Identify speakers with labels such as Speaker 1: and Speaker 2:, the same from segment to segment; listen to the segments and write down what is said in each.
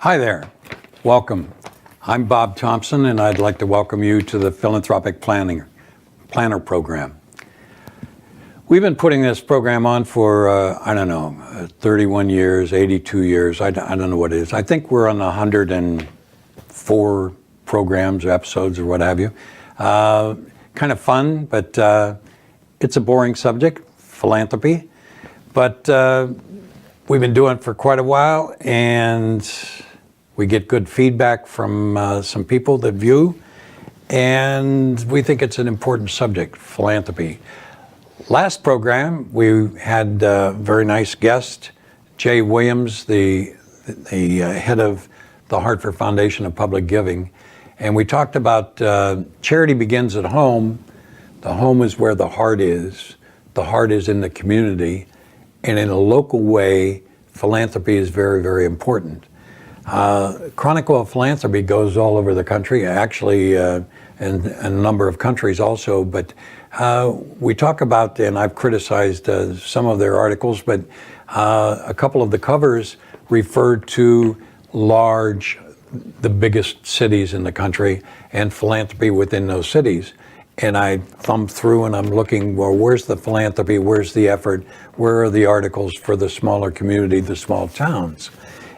Speaker 1: Hi there. Welcome. I'm Bob Thompson, and I'd like to welcome you to the Philanthropic Planner Program. We've been putting this program on for, 31 years, 82 years. I don't know what it is. I think we're on 104 programs or episodes or what have you. Kind of fun, but it's a boring subject, philanthropy. But we've been doing it for quite a while, and we get good feedback from some people that view, and we think it's an important subject, philanthropy. Last program, we had a very nice guest, Jay Williams, the head of the Hartford Foundation of Public Giving, and we talked about charity begins at home. The home is where the heart is. The heart is in the community, and in a local way, philanthropy is very, very important. Chronicle of Philanthropy goes all over the country, actually, in a number of countries also, but we talk about, and I've criticized some of their articles, but a couple of the covers refer to the biggest cities in the country and philanthropy within those cities. And I thumb through and I'm looking, well, where's the philanthropy? Where's the effort? Where are the articles for the smaller community, the small towns?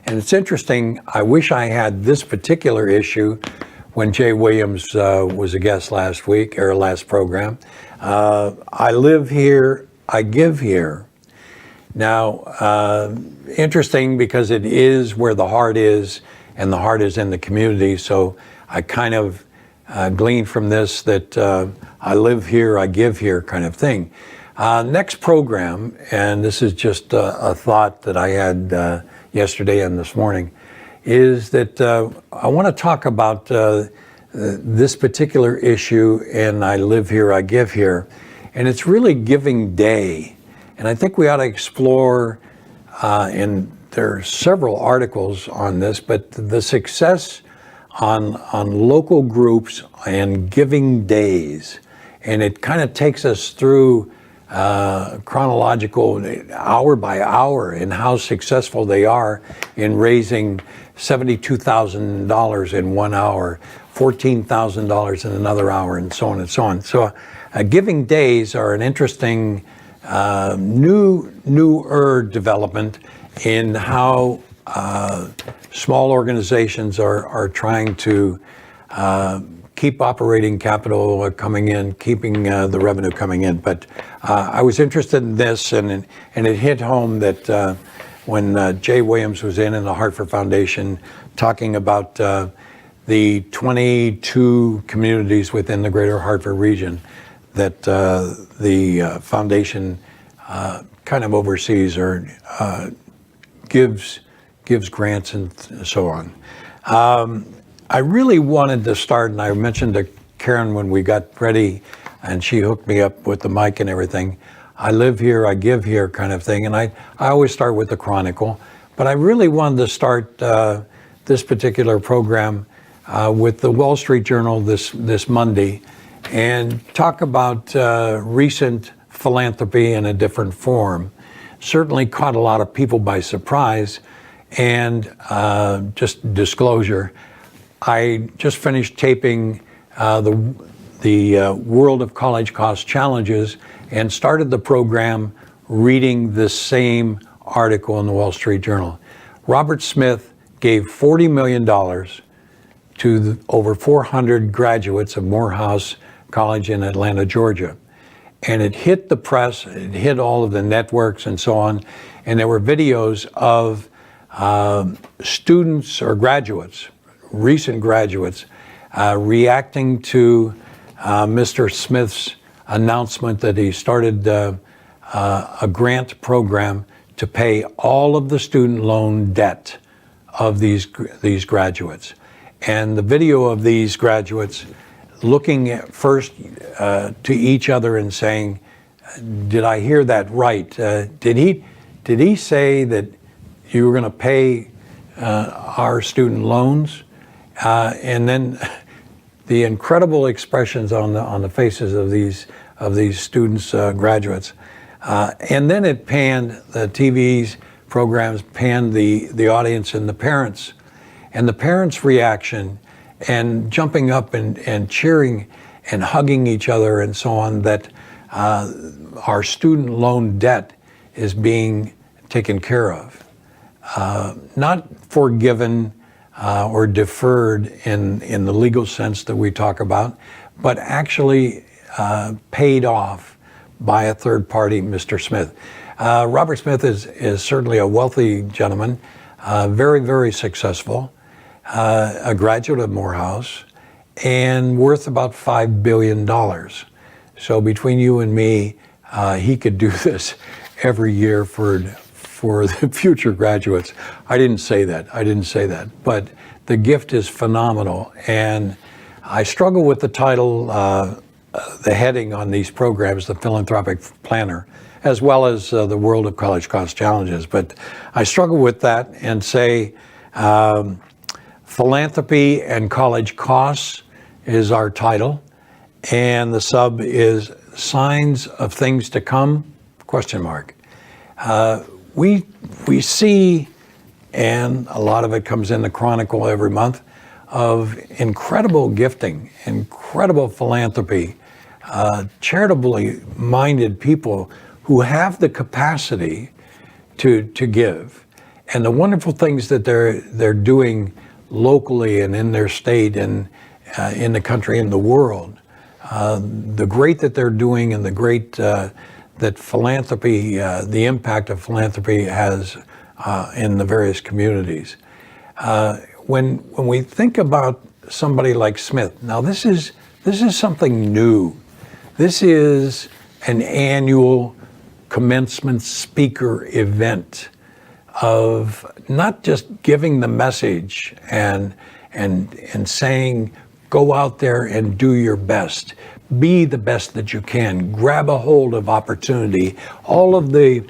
Speaker 1: And it's interesting, I wish I had this particular issue when Jay Williams was a guest last week, or last program. I live here, I give here. Now, interesting because it is where the heart is, and the heart is in the community, so I kind of glean from this that I live here, I give here kind of thing. Next program, and this is just a thought that I had yesterday and this morning, is that I want to talk about this particular issue, and I live here, I give here, and it's really Giving Day. And I think we ought to explore, and there are several articles on this, but the success on local groups and giving days. And it kind of takes us through chronological, hour by hour, in how successful they are in raising $72,000 in 1 hour, $14,000 in another hour, and so on and so on. So giving days are an interesting newer development in how small organizations are trying to keep operating capital coming in, keeping the revenue coming in. But I was interested in this, and it hit home that when Jay Williams was in the Hartford Foundation talking about the 22 communities within the greater Hartford region that the foundation kind of oversees or gives grants and so on. I really wanted to start, and I mentioned to Karen when we got ready, and she hooked me up with the mic and everything. I live here, I give here kind of thing, and I always start with the Chronicle, but I really wanted to start this particular program with the Wall Street Journal this Monday, and talk about recent philanthropy in a different form. Certainly caught a lot of people by surprise, and just disclosure, I just finished taping the World of College Cost Challenges and started the program reading this same article in the Wall Street Journal. Robert Smith gave $40 million to over 400 graduates of Morehouse College in Atlanta, Georgia. And it hit the press, it hit all of the networks and so on, and there were videos of students or graduates, recent graduates, reacting to Mr. Smith's announcement that he started a grant program to pay all of the student loan debt of these graduates. And the video of these graduates looking at first to each other and saying, did I hear that right? Did he say that you were going to pay our student loans? And then the incredible expressions on the faces of these students, graduates. And then the TV's programs panned the audience and the parents. And the parents' reaction and jumping up and cheering and hugging each other and so on, that our student loan debt is being taken care of. Not forgiven or deferred in the legal sense that we talk about, but actually paid off by a third party, Mr. Smith. Robert Smith is certainly a wealthy gentleman, very, very successful, a graduate of Morehouse, and worth about $5 billion. So between you and me, he could do this every year for the future graduates. I didn't say that, but the gift is phenomenal. And I struggle with the title, the heading on these programs, the Philanthropic Planner, as well as the World of College Cost Challenges. But I struggle with that and say Philanthropy and College Costs is our title. And the sub is Signs of Things to Come, ? We see, and a lot of it comes in the Chronicle every month, of incredible gifting, incredible philanthropy, charitably minded people who have the capacity to give, and the wonderful things that they're doing locally and in their state and in the country and the world. The great that they're doing, and the great that philanthropy, the impact of philanthropy has in the various communities. When we think about somebody like Smith, now this is something new. This is an annual commencement speaker event of not just giving the message and saying, go out there and do your best. Be the best that you can. Grab a hold of opportunity. All of the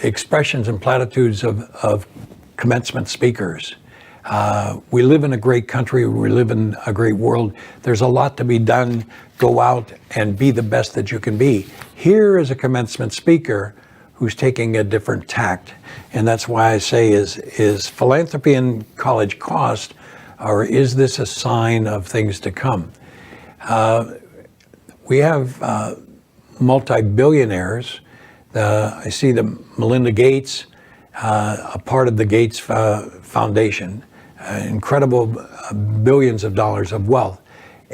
Speaker 1: expressions and platitudes of commencement speakers. We live in a great country. We live in a great world. There's a lot to be done. Go out and be the best that you can be. Here is a commencement speaker who's taking a different tact. And that's why I say, is philanthropy and college cost, or is this a sign of things to come? We have multi-billionaires. I see the Melinda Gates, a part of the Gates Foundation, incredible billions of dollars of wealth.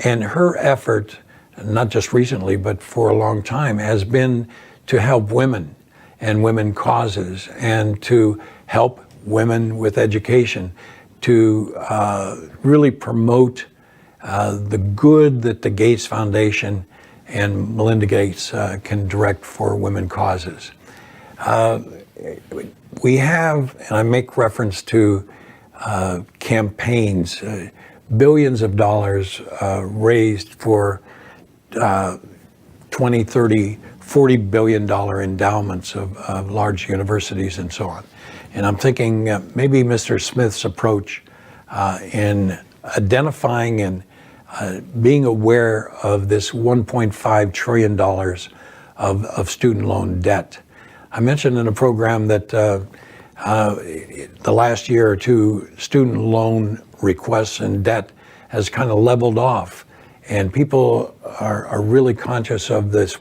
Speaker 1: And her effort, not just recently, but for a long time, has been to help women and women causes, and to help women with education, to really promote the good that the Gates Foundation and Melinda Gates can direct for women causes. We have, and I make reference to campaigns, billions of dollars raised for 20, 30, $40 billion endowments of large universities and so on. And I'm thinking maybe Mr. Smith's approach in identifying and being aware of this $1.5 trillion of student loan debt. I mentioned in a program that the last year or two, student loan requests and debt has kind of leveled off, and people are really conscious of this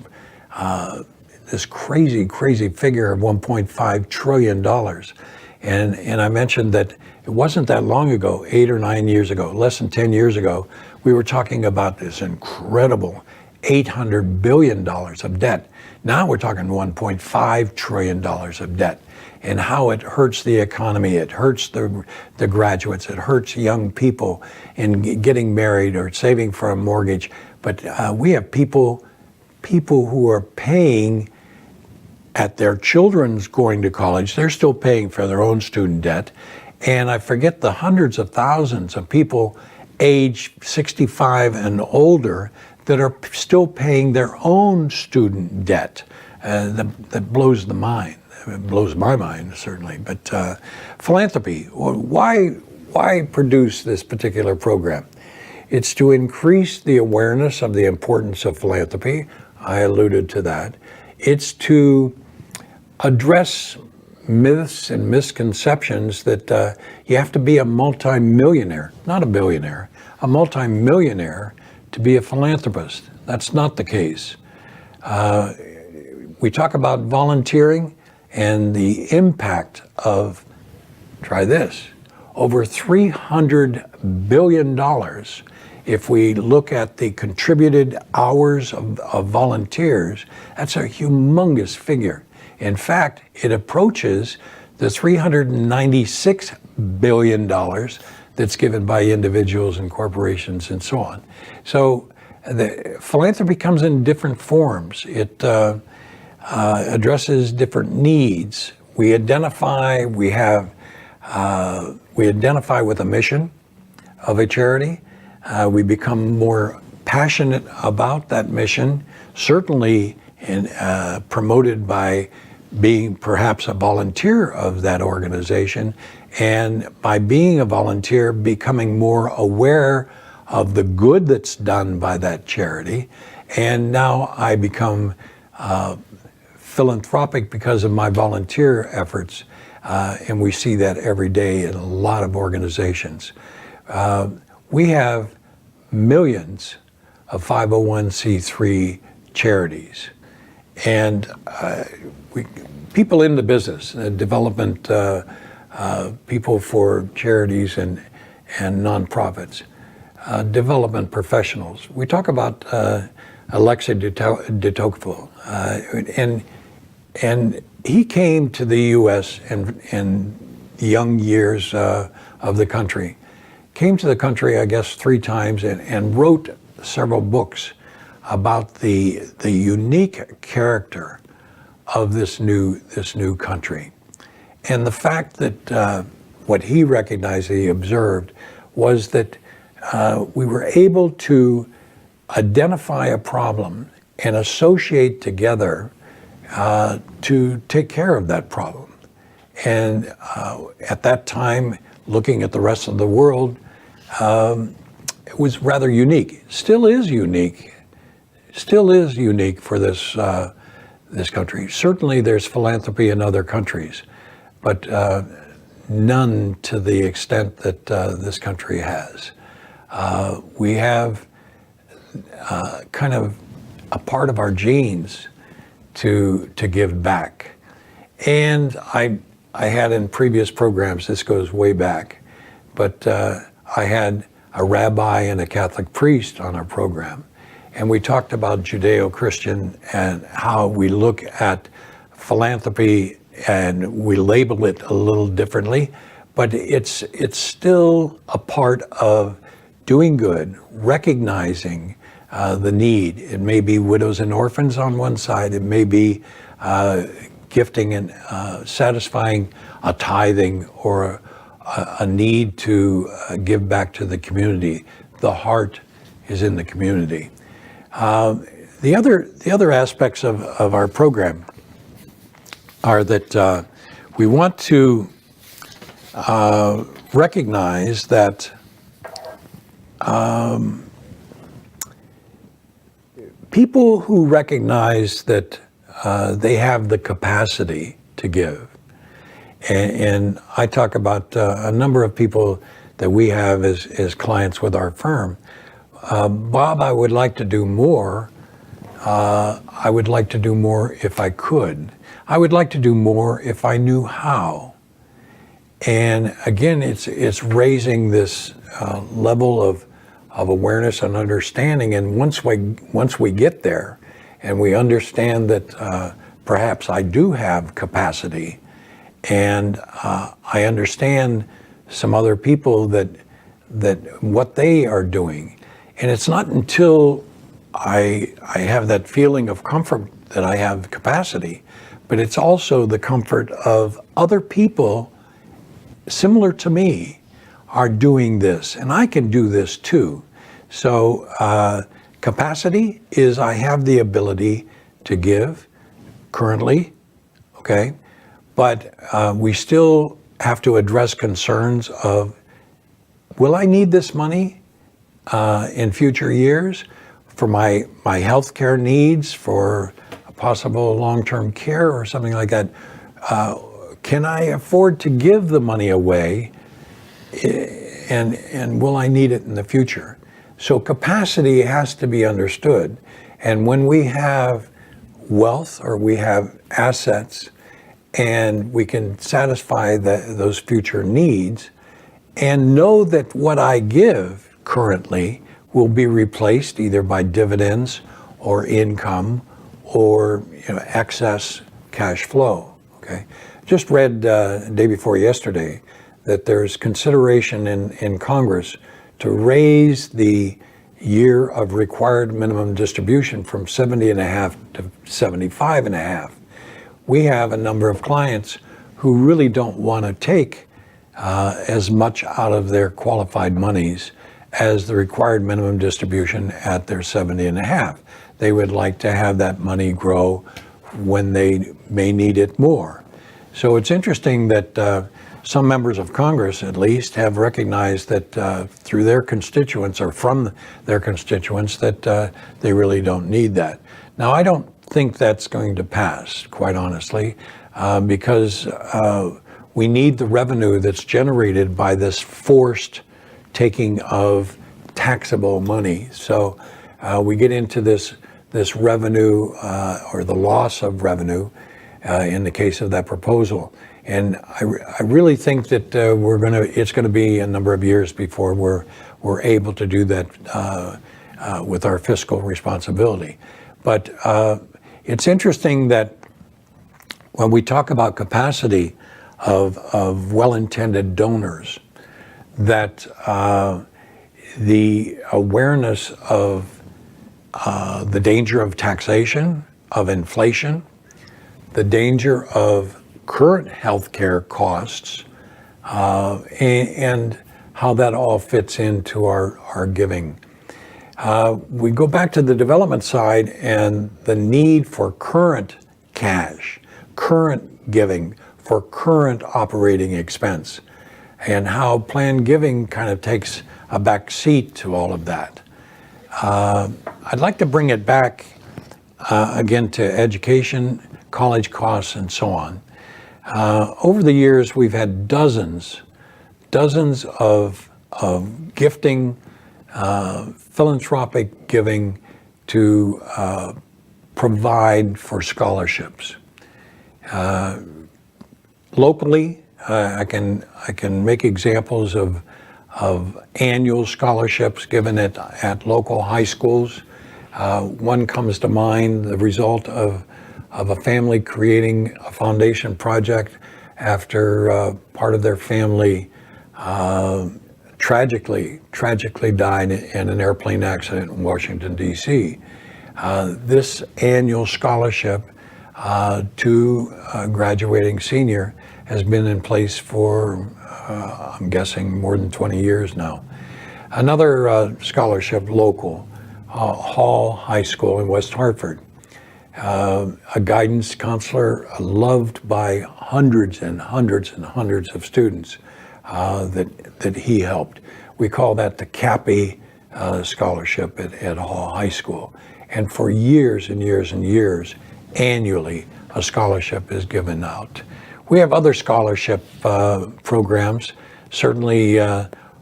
Speaker 1: this crazy figure of $1.5 trillion. And I mentioned that it wasn't that long ago, 8 or 9 years ago, less than 10 years ago, we were talking about this incredible $800 billion of debt. Now we're talking $1.5 trillion of debt, and how it hurts the economy, it hurts the graduates, it hurts young people in getting married or saving for a mortgage. But we have people who are paying at their children's going to college. They're still paying for their own student debt. And I forget the hundreds of thousands of people age 65 and older that are still paying their own student debt. That blows the mind. It blows my mind, certainly. But philanthropy, why produce this particular program? It's to increase the awareness of the importance of philanthropy. I alluded to that. It's to address myths and misconceptions that you have to be a multimillionaire, not a billionaire, a multimillionaire to be a philanthropist. That's not the case. We talk about volunteering and the impact of, try this, over $300 billion if we look at the contributed hours of volunteers. That's a humongous figure. In fact, it approaches the $396 billion that's given by individuals and corporations and so on. So the philanthropy comes in different forms. It addresses different needs. We identify with a mission of a charity. We become more passionate about that mission, certainly promoted by being perhaps a volunteer of that organization, and by being a volunteer, becoming more aware of the good that's done by that charity. And now I become philanthropic because of my volunteer efforts, and we see that every day in a lot of organizations. We have millions of 501c3 charities, and people in the business, development people for charities and nonprofits, development professionals. We talk about Alexei de Tocqueville, and he came to the U.S. in the young years of the country. Came to the country, I guess, 3 times and wrote several books about the unique character of this new country. And the fact that what he recognized, he observed, was that we were able to identify a problem and associate together to take care of that problem. And at that time, looking at the rest of the world, it was rather unique. Still is unique for this this country. Certainly there's philanthropy in other countries, but none to the extent that this country has. We have kind of a part of our genes to give back. And I had in previous programs, this goes way back, but I had a rabbi and a Catholic priest on our program. And we talked about Judeo-Christian and how we look at philanthropy and we label it a little differently, but it's still a part of doing good, recognizing the need. It may be widows and orphans on one side, it may be gifting and satisfying a tithing or a need to give back to the community. The heart is in the community. The other aspects of our program are that we want to recognize that people who recognize that they have the capacity to give, and I talk about a number of people that we have as clients with our firm. Bob, I would like to do more. I would like to do more if I could. I would like to do more if I knew how. And again, it's raising this level of awareness and understanding. And once we get there, and we understand that perhaps I do have capacity, and I understand some other people that what they are doing. And it's not until I have that feeling of comfort that I have capacity, but it's also the comfort of other people similar to me are doing this, and I can do this too. So capacity is I have the ability to give currently, okay? But we still have to address concerns of, will I need this money in future years for my healthcare needs, for a possible long-term care or something like that? can I afford to give the money away, and will I need it in the future? So capacity has to be understood. And when we have wealth or we have assets and we can satisfy those future needs and know that what I give currently will be replaced either by dividends or income or excess cash flow. Okay, just read day before yesterday that there's consideration in Congress to raise the year of required minimum distribution from 70.5 to 75.5. We have a number of clients who really don't want to take as much out of their qualified monies as the required minimum distribution at their 70.5. They would like to have that money grow when they may need it more. So it's interesting that some members of Congress, at least, have recognized that through their constituents or from their constituents that they really don't need that. Now, I don't think that's going to pass, quite honestly, because we need the revenue that's generated by this forced taking of taxable money. So we get into this revenue or the loss of revenue in the case of that proposal. And I really think that it's going to be a number of years before we're able to do that with our fiscal responsibility. But it's interesting that when we talk about capacity of well-intended donors, that the awareness of the danger of taxation, of inflation, the danger of current healthcare costs, and how that all fits into our giving. We go back to the development side and the need for current cash, current giving for current operating expense, and how planned giving kind of takes a back seat to all of that. I'd like to bring it back again to education, college costs, and so on. Over the years, we've had dozens of gifting, philanthropic giving to provide for scholarships. Locally, I can make examples of annual scholarships given at local high schools. One comes to mind, the result of a family creating a foundation project after part of their family tragically died in an airplane accident in Washington, D.C. This annual scholarship to a graduating senior has been in place for, I'm guessing, more than 20 years now. Another scholarship local, Hall High School in West Hartford. A guidance counselor loved by hundreds and hundreds and hundreds of students that he helped. We call that the CAPI scholarship at Hall High School. And for years and years and years, annually, a scholarship is given out. We have other scholarship programs. Certainly,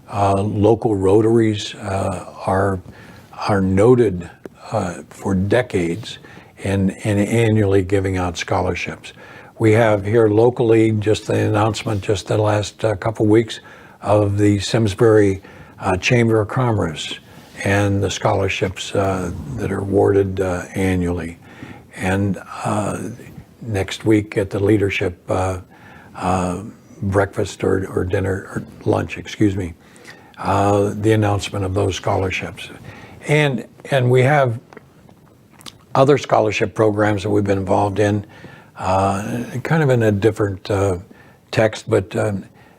Speaker 1: local Rotaries are noted for decades in annually giving out scholarships. We have here locally just the announcement just the last couple weeks of the Simsbury Chamber of Commerce and the scholarships that are awarded annually. And next week at the leadership breakfast or dinner or lunch, the announcement of those scholarships. And we have other scholarship programs that we've been involved in, kind of in a different text, but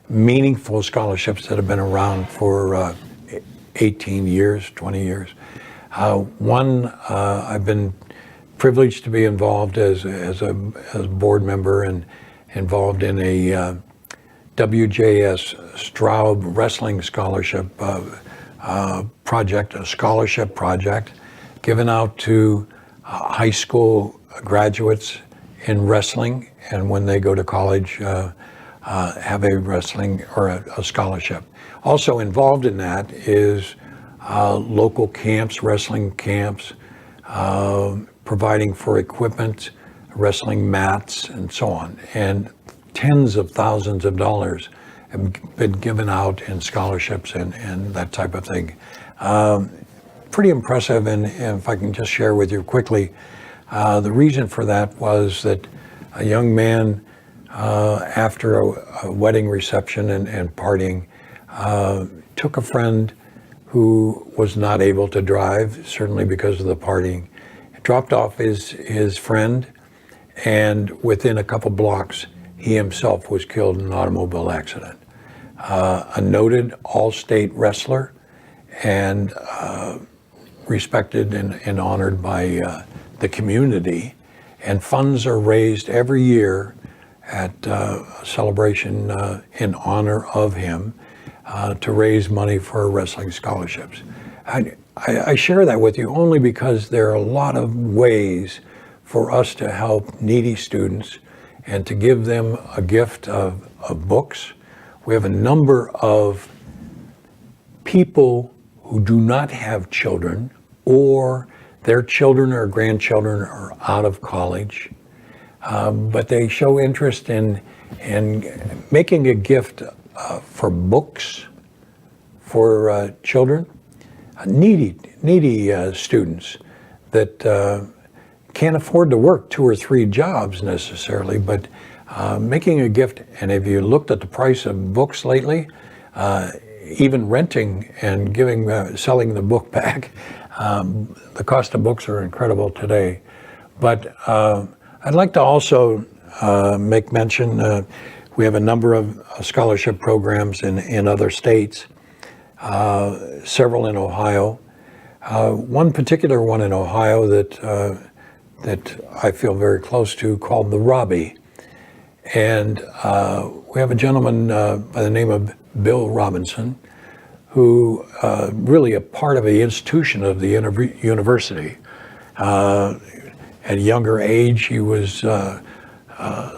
Speaker 1: meaningful scholarships that have been around for 18 years, 20 years. One, I've been privileged to be involved as a board member and involved in a WJS Straub Wrestling Scholarship project, a scholarship project given out to high school graduates in wrestling, and when they go to college, have a wrestling or a scholarship. Also involved in that is local camps, wrestling camps, providing for equipment, wrestling mats, and so on. And tens of thousands of dollars have been given out in scholarships and that type of thing. Pretty impressive, and if I can just share with you quickly, the reason for that was that a young man, after a wedding reception and partying, took a friend who was not able to drive, certainly because of the partying, dropped off his friend, and within a couple blocks, he himself was killed in an automobile accident. A noted all-state wrestler, and respected and honored by the community, and funds are raised every year at a celebration in honor of him to raise money for wrestling scholarships. I share that with you only because there are a lot of ways for us to help needy students and to give them a gift of books. We have a number of people who do not have children, or their children or grandchildren are out of college, but they show interest in making a gift for books for children, needy students that can't afford to work 2 or 3 jobs necessarily, but making a gift. And if you looked at the price of books lately, even renting and selling the book back, the cost of books are incredible today. But I'd like to also make mention, we have a number of scholarship programs in other states, several in Ohio. One particular one in Ohio that I feel very close to, called the Robbie. And we have a gentleman by the name of Bill Robinson, who really a part of the institution of the university. At a younger age, he was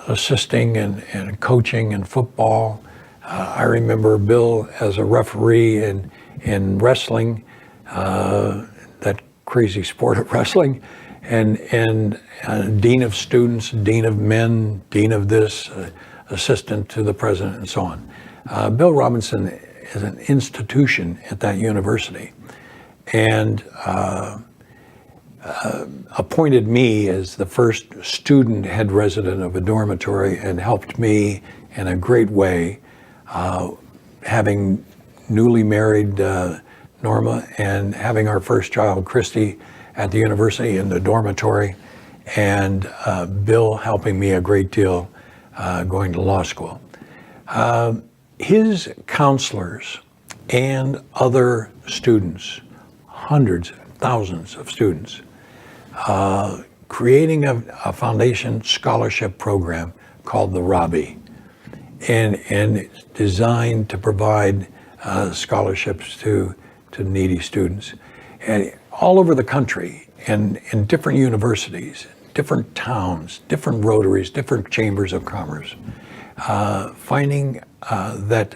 Speaker 1: assisting and coaching in football. I remember Bill as a referee in wrestling, that crazy sport of wrestling, and dean of students, dean of men, dean of this, assistant to the president, and so on. Bill Robinson is an institution at that university, and appointed me as the first student head resident of a dormitory, and helped me in a great way, having newly married Norma and having our first child, Christy, at the university in the dormitory, and Bill helping me a great deal going to law school. His counselors and other students, hundreds, thousands of students, creating a foundation scholarship program called the Robbie, and it's designed to provide scholarships to needy students, and all over the country, and in different universities, different towns, different rotaries, different chambers of commerce, finding that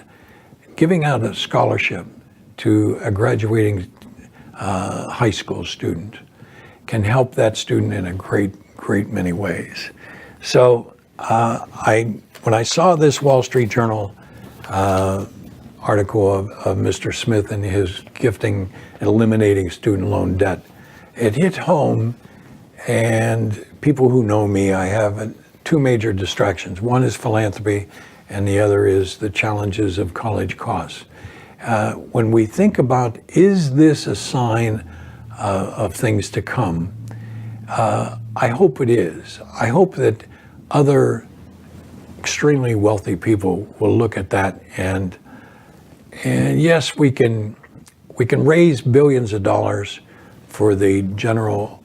Speaker 1: giving out a scholarship to a graduating high school student can help that student in a great many ways. So when I saw this Wall Street Journal article of Mr. Smith and his gifting and eliminating student loan debt, it hit home. And people who know me, I have 2 major distractions. One is philanthropy, and the other is the challenges of college costs. When we think about, is this a sign of things to come? I hope it is. I hope that other extremely wealthy people will look at that and yes, we can raise billions of dollars for the general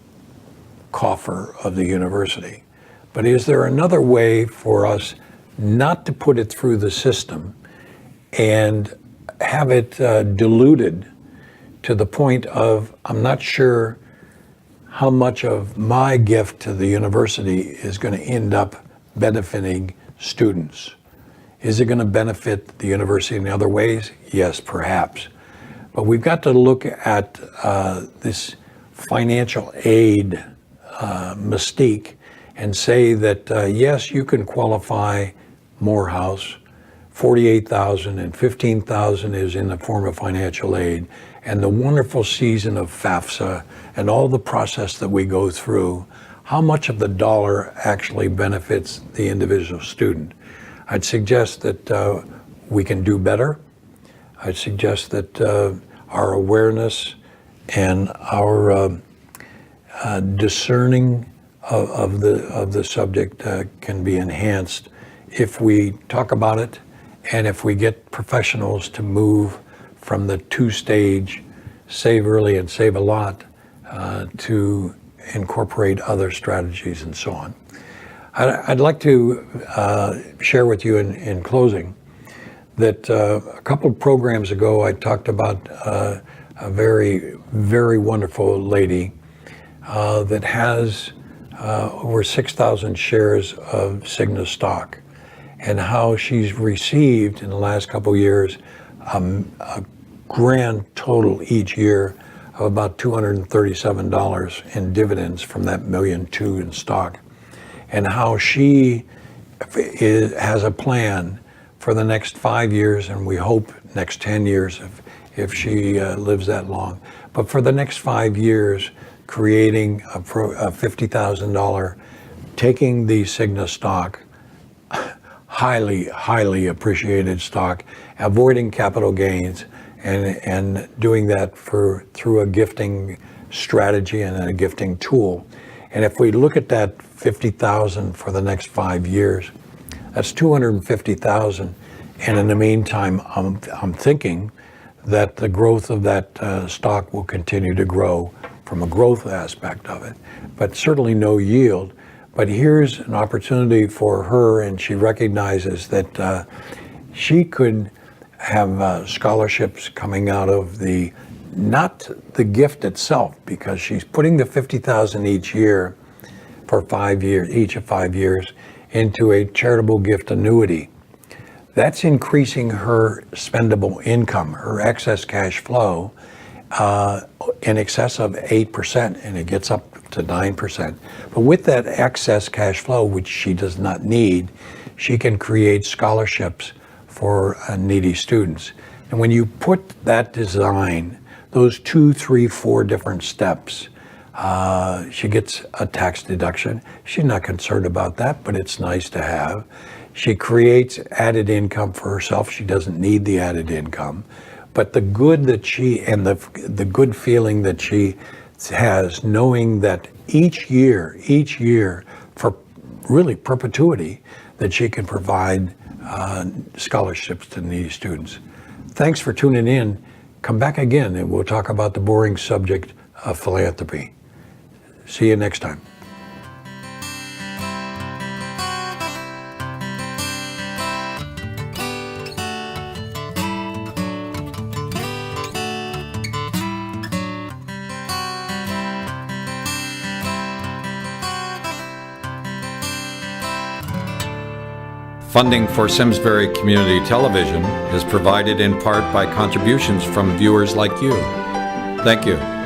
Speaker 1: coffer of the university. But is there another way for us not to put it through the system and have it diluted to the point of, I'm not sure
Speaker 2: how much of my gift to the university is going to end up benefiting students. Is it going to benefit the university in other ways? Yes, perhaps. But we've got to look at this financial aid mystique and say that yes, you can qualify Morehouse, 48,000 and 15,000 is in the form of financial aid, and the wonderful season of FAFSA and all the process that we go through, how much of the dollar actually benefits the individual student? I'd suggest that we can do better. I'd suggest that our awareness and our discerning of the subject can be enhanced if we talk about it and if we get professionals to move from the two-stage save early and save a lot to incorporate other strategies and so on. I'd like to share with you in closing that a couple of programs ago I talked about a very, very wonderful lady that has over 6,000 shares of Cigna stock, and how she's received in the last couple of years a grand total each year of about $237 in dividends from that $1.2 million in stock, and how she has a plan for the next 5 years, and we hope next 10 years if she lives that long. But for the next 5 years, creating a $50,000, taking the Cigna stock, highly, highly appreciated stock, avoiding capital gains, and doing that through a gifting strategy and a gifting tool. And if we look at that 50,000 for the next 5 years, that's 250,000. And in the meantime, I'm thinking that the growth of that stock will continue to grow from a growth aspect of it, but certainly no yield. But here's an opportunity for her, and she recognizes that she could have scholarships coming out of not the gift itself, because she's putting the 50,000 each year for 5 years, each of 5 years, into a charitable gift annuity. That's increasing her spendable income, her excess cash flow, in excess of 8%, and it gets up to 9%. But with that excess cash flow, which she does not need, she can create scholarships for needy students. And when you put that design, those 2, 3, 4 different steps, she gets a tax deduction. She's not concerned about that, but it's nice to have. She creates added income for herself. She doesn't need the added income. But the good that the good feeling that she has, knowing that each year, for really perpetuity, that she can provide scholarships to needy students. Thanks for tuning in. Come back again and we'll talk about the boring subject of philanthropy. See you next time.
Speaker 1: Funding for Simsbury Community Television is provided in part by contributions from viewers like you. Thank you.